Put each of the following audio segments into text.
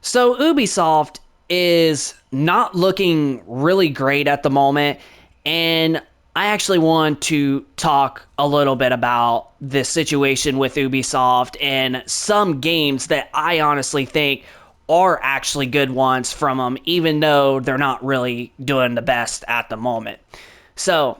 So Ubisoft is not looking really great at the moment, and I actually want to talk a little bit about this situation with Ubisoft and some games that I honestly think are actually good ones from them, even though they're not really doing the best at the moment. So,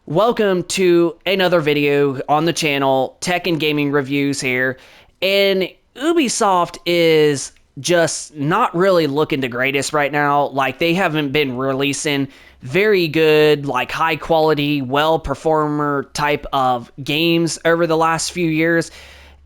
welcome to another video on the channel, Tech and Gaming Reviews here. And Ubisoft is just not really looking the greatest right now. Like, they haven't been releasing very good, like high quality, well performer type of games over the last few years.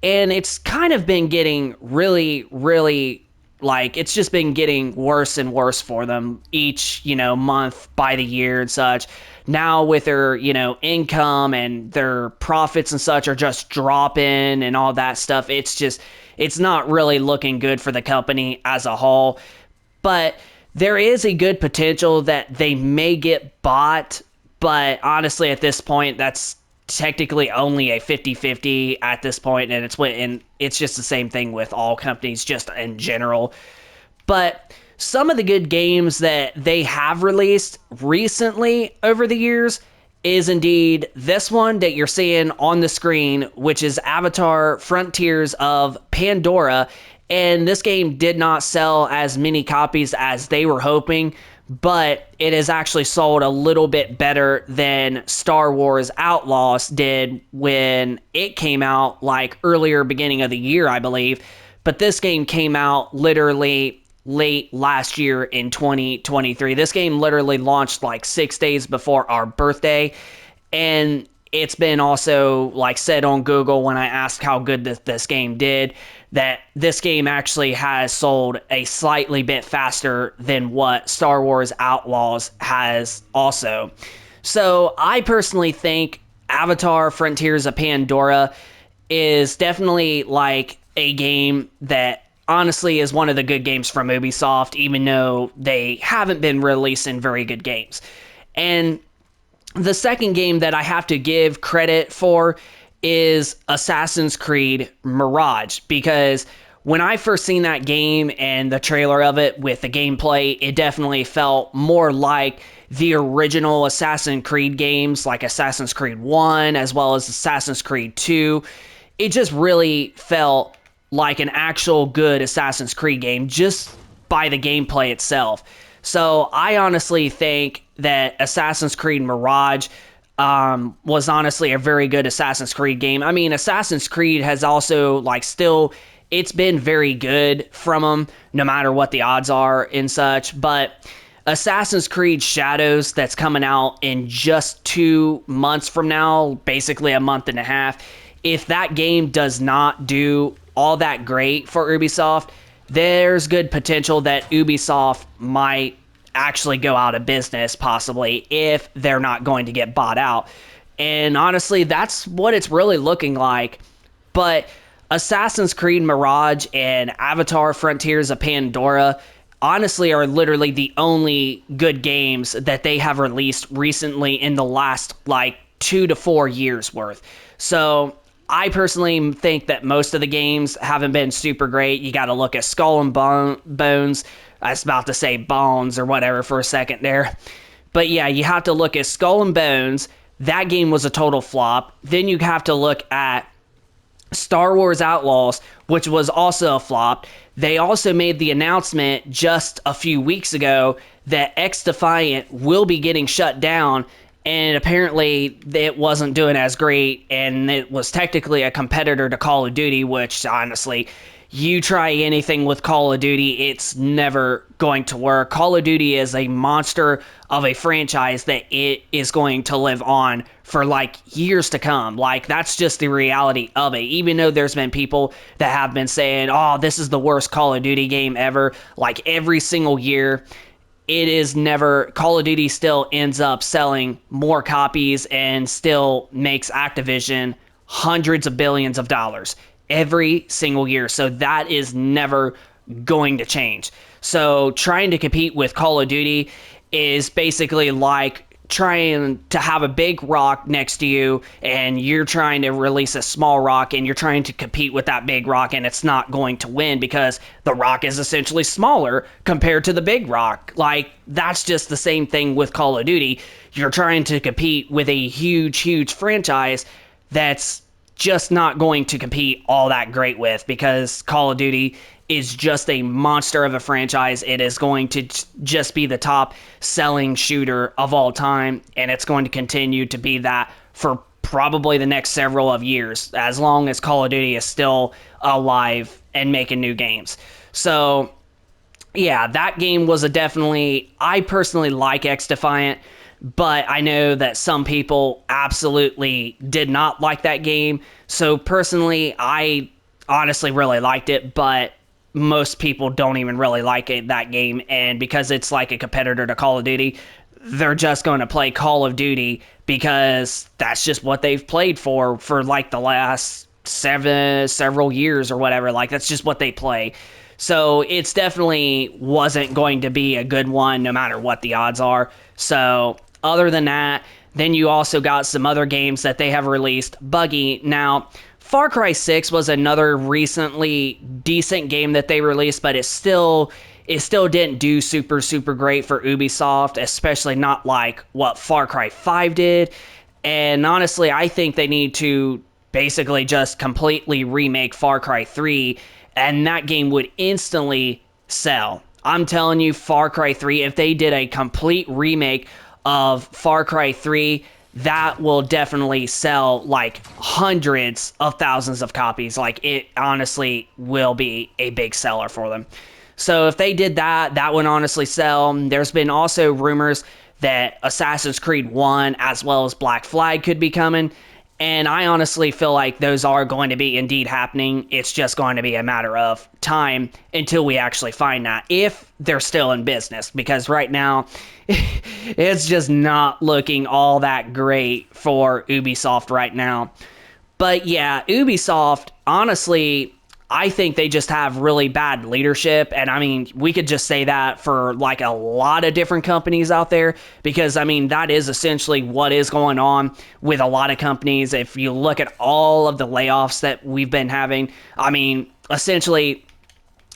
And it's kind of been getting really like it's just been getting worse and worse for them each month by the year and such. Now with their income and their profits and such are just dropping and all that stuff, it's not really looking good for the company as a whole. But there is a good potential that they may get bought, but honestly at this point that's technically only a 50-50 at this point, and it's just the same thing with all companies just in general. But some of the good games that they have released recently over the years is indeed this one that you're seeing on the screen, which is Avatar Frontiers of Pandora. And this game did not sell as many copies as they were hoping, but it has actually sold a little bit better than Star Wars Outlaws did when it came out, like earlier beginning of the year, I believe. But this game came out literally late last year in 2023. This game literally launched like 6 days before our birthday, and it's been also like said on Google when I asked how good this game did, that this game actually has sold a slightly bit faster than what Star Wars Outlaws has also. So I personally think Avatar Frontiers of Pandora is definitely like a game that honestly is one of the good games from Ubisoft, even though they haven't been releasing very good games. And the second game that I have to give credit for is Assassin's Creed Mirage, because when I first seen that game and the trailer of it with the gameplay, it definitely felt more like the original Assassin's Creed games, like Assassin's Creed 1 as well as Assassin's Creed 2. It just really felt like an actual good Assassin's Creed game just by the gameplay itself. So I honestly think that Assassin's Creed Mirage was honestly a very good Assassin's Creed game. I mean, Assassin's Creed has also it's been very good from them, no matter what the odds are and such. But Assassin's Creed Shadows, that's coming out in just 2 months from now, basically a month and a half, if that game does not do all that great for Ubisoft, there's good potential that Ubisoft might actually go out of business, possibly, if they're not going to get bought out. And honestly, that's what it's really looking like. But Assassin's Creed Mirage and Avatar Frontiers of Pandora honestly are literally the only good games that they have released recently in the last 2 to 4 years worth. So I personally think that most of the games haven't been super great. You got to look at Skull and Bones. I was about to say Bones or whatever for a second there. But yeah, you have to look at Skull and Bones. That game was a total flop. Then you have to look at Star Wars Outlaws, which was also a flop. They also made the announcement just a few weeks ago that X Defiant will be getting shut down, and apparently it wasn't doing as great, and it was technically a competitor to Call of Duty, which honestly, you try anything with Call of Duty, it's never going to work. Call of Duty is a monster of a franchise that it is going to live on for years to come. That's just the reality of it. Even though there's been people that have been saying, oh, this is the worst Call of Duty game ever, every single year, it is never. Call of Duty still ends up selling more copies and still makes Activision hundreds of billions of dollars every single year. So that is never going to change. So trying to compete with Call of Duty is basically like trying to have a big rock next to you and you're trying to release a small rock and you're trying to compete with that big rock, and it's not going to win because the rock is essentially smaller compared to the big rock. Like, that's just the same thing with Call of Duty. You're trying to compete with a huge franchise that's just not going to compete all that great with, because Call of Duty is just a monster of a franchise. It is going to just be the top selling shooter of all time, and it's going to continue to be that for probably the next several of years, as long as Call of Duty is still alive and making new games. So yeah, that game was a definitely, I personally like X Defiant, but I know that some people absolutely did not like that game. So personally, I honestly really liked it, but most people don't even really like that game. And because it's like a competitor to Call of Duty, they're just going to play Call of Duty because that's just what they've played for like the last several years or whatever. Like, that's just what they play. So it's definitely wasn't going to be a good one no matter what the odds are. So other than that, then you also got some other games that they have released. Buggy. Now, Far Cry 6 was another recently decent game that they released, but it still didn't do super great for Ubisoft, especially not like what Far Cry 5 did. And honestly, I think they need to basically just completely remake Far Cry 3, and that game would instantly sell. I'm telling you, Far Cry 3, if they did a complete remake of Far Cry 3, that will definitely sell like hundreds of thousands of copies. Like, it honestly will be a big seller for them. So if they did that, that would honestly sell. There's been also rumors that Assassin's Creed 1 as well as Black Flag could be coming. And I honestly feel like those are going to be indeed happening. It's just going to be a matter of time until we actually find that, if they're still in business. Because right now, it's just not looking all that great for Ubisoft right now. But yeah, Ubisoft, honestly, I think they just have really bad leadership. And I mean, we could just say that for like a lot of different companies out there, because I mean, that is essentially what is going on with a lot of companies. If you look at all of the layoffs that we've been having, I mean, essentially,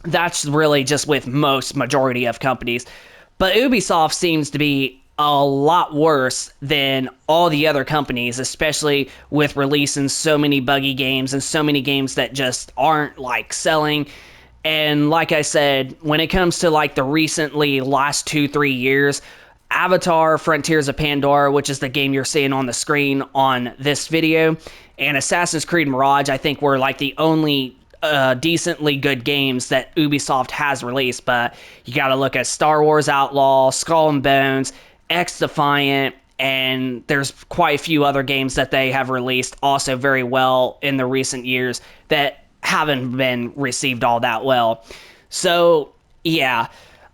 that's really just with most majority of companies. But Ubisoft seems to be a lot worse than all the other companies, especially with releasing so many buggy games and so many games that just aren't like selling. And like I said, when it comes to like the recently last 2-3 years, Avatar Frontiers of Pandora, which is the game you're seeing on the screen on this video, and Assassin's Creed Mirage, I think were like the only decently good games that Ubisoft has released. But you got to look at Star Wars Outlaw, Skull and Bones, X Defiant, and there's quite a few other games that they have released also very well in the recent years that haven't been received all that well. So yeah,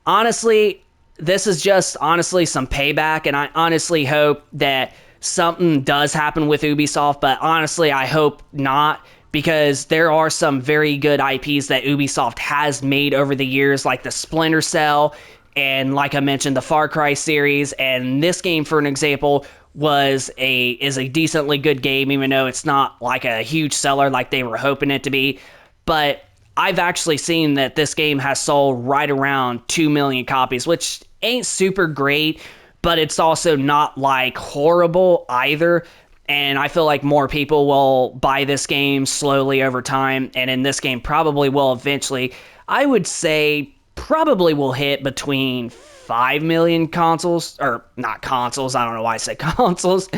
honestly, this is just honestly some payback, and I honestly hope that something does happen with Ubisoft, but honestly, I hope not, because there are some very good IPs that Ubisoft has made over the years, like the Splinter Cell, and like I mentioned, the Far Cry series. And this game, for an example, is a decently good game, even though it's not like a huge seller like they were hoping it to be. But I've actually seen that this game has sold right around 2 million copies, which ain't super great, but it's also not like horrible either. And I feel like more people will buy this game slowly over time. And in this game probably will eventually, I would say, probably will hit between 5 million consoles, or not consoles, I don't know why I say consoles,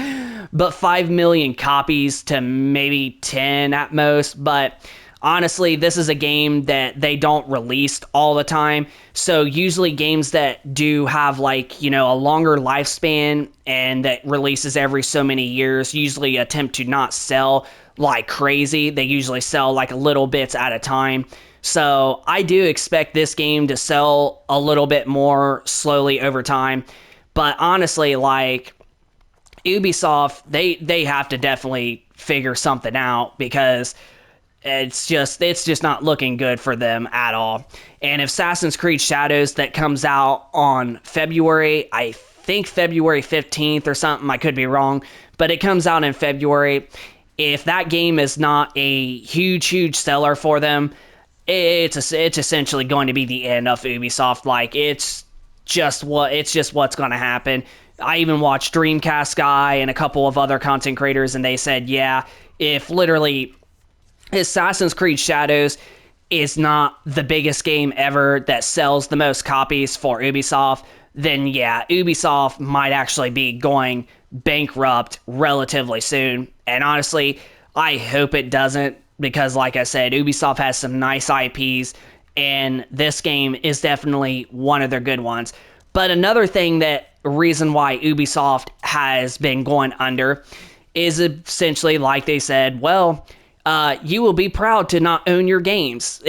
but 5 million copies to maybe 10 at most. But honestly, this is a game that they don't release all the time. So usually games that do have like, a longer lifespan and that releases every so many years usually attempt to not sell like crazy. They usually sell like little bits at a time. So I do expect this game to sell a little bit more slowly over time. But honestly, like, Ubisoft, they have to definitely figure something out, because it's just not looking good for them at all. And if Assassin's Creed Shadows that comes out on February, I think February 15th or something. I could be wrong, but it comes out in February. If that game is not a huge seller for them, it's essentially going to be the end of Ubisoft. Like it's just what's going to happen. I even watched Dreamcast guy and a couple of other content creators, and they said, yeah, if literally Assassin's Creed Shadows is not the biggest game ever that sells the most copies for Ubisoft, then yeah, Ubisoft might actually be going bankrupt relatively soon. And honestly, I hope it doesn't, because like I said, Ubisoft has some nice IPs, and this game is definitely one of their good ones. But another thing, that reason why Ubisoft has been going under is essentially, like they said, well, you will be proud to not own your games.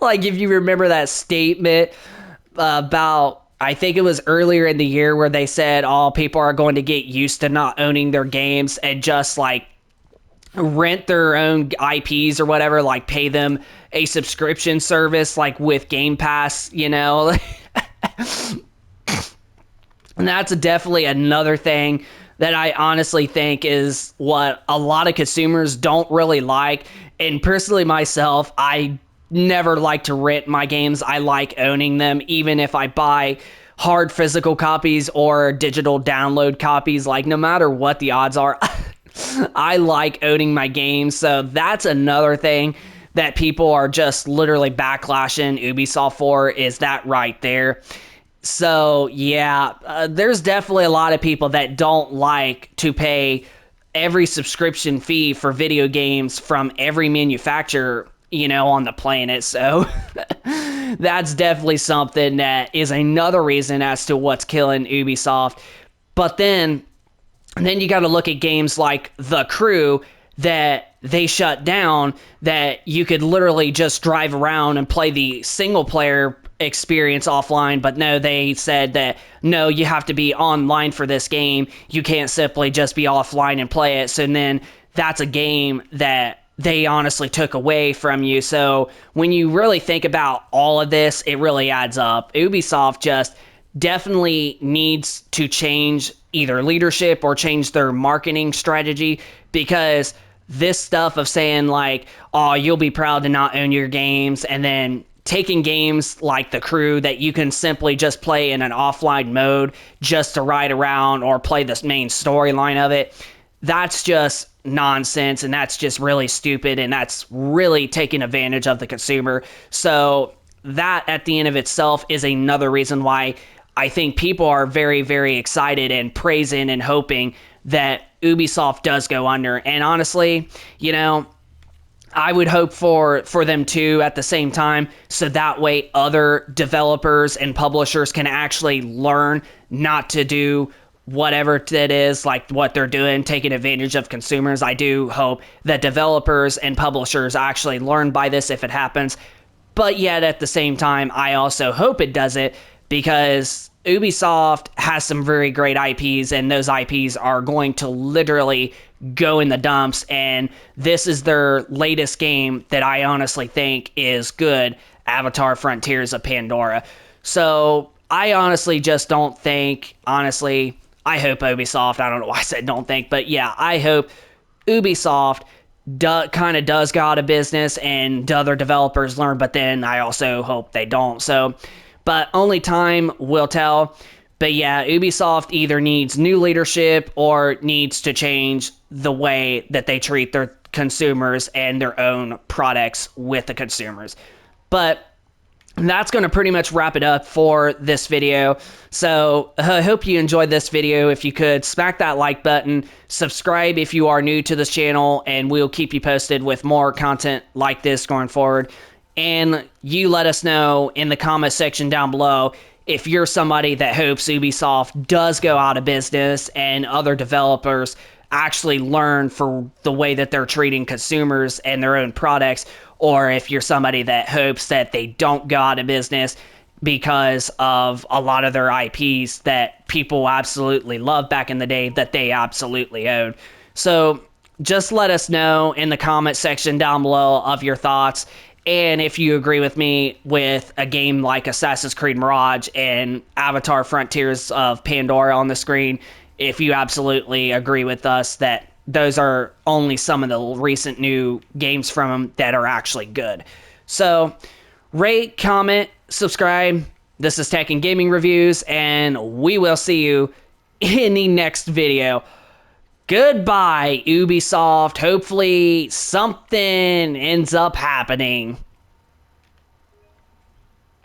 Like, if you remember that statement about, I think it was earlier in the year, where they said all people are going to get used to not owning their games and just like rent their own IPs or whatever, like pay them a subscription service like with Game Pass, you know. And that's definitely another thing that I honestly think is what a lot of consumers don't really like. And personally myself, I never like to rent my games. I like owning them, even if I buy hard physical copies or digital download copies. Like, no matter what the odds are, I like owning my games. So that's another thing that people are just literally backlashing Ubisoft for, is that right there. So yeah, there's definitely a lot of people that don't like to pay every subscription fee for video games from every manufacturer, you know, on the planet. So that's definitely something that is another reason as to what's killing Ubisoft. But then you got to look at games like The Crew that they shut down, that you could literally just drive around and play the single player experience offline. But no, they said that no, you have to be online for this game. You can't simply just be offline and play it. So then that's a game that they honestly took away from you. So when you really think about all of this, it really adds up. Ubisoft just definitely needs to change either leadership or change their marketing strategy, because this stuff of saying like, oh, you'll be proud to not own your games, and then taking games like The Crew that you can simply just play in an offline mode just to ride around or play the main storyline of it, that's just nonsense, and that's just really stupid, and that's really taking advantage of the consumer. So that at the end of itself is another reason why I think people are very excited and praising and hoping that Ubisoft does go under. And honestly, you know, I would hope for them too at the same time, so that way other developers and publishers can actually learn not to do whatever it is, like what they're doing, taking advantage of consumers. I do hope that developers and publishers actually learn by this if it happens. But yet at the same time, I also hope it doesn't, because Ubisoft has some very great IPs, and those IPs are going to literally go in the dumps. And this is their latest game that I honestly think is good, Avatar Frontiers of Pandora. So I honestly just don't think, honestly, I hope Ubisoft, I don't know why I said don't think, but yeah, I hope Ubisoft kind of does go out of business and other developers learn, but then I also hope they don't. So, but only time will tell. But yeah, Ubisoft either needs new leadership or needs to change the way that they treat their consumers and their own products with the consumers. But that's going to pretty much wrap it up for this video. So I hope you enjoyed this video. If you could, smack that like button, subscribe if you are new to this channel, and we'll keep you posted with more content like this going forward. And you let us know in the comment section down below if you're somebody that hopes Ubisoft does go out of business and other developers actually learn for the way that they're treating consumers and their own products, or if you're somebody that hopes that they don't go out of business because of a lot of their IPs that people absolutely loved back in the day that they absolutely own. So just let us know in the comment section down below of your thoughts. And if you agree with me with a game like Assassin's Creed Mirage and Avatar Frontiers of Pandora on the screen, if you absolutely agree with us that those are only some of the recent new games from them that are actually good. So, rate, comment, subscribe. This is Tech and Gaming Reviews, and we will see you in the next video. Goodbye, Ubisoft. Hopefully, something ends up happening.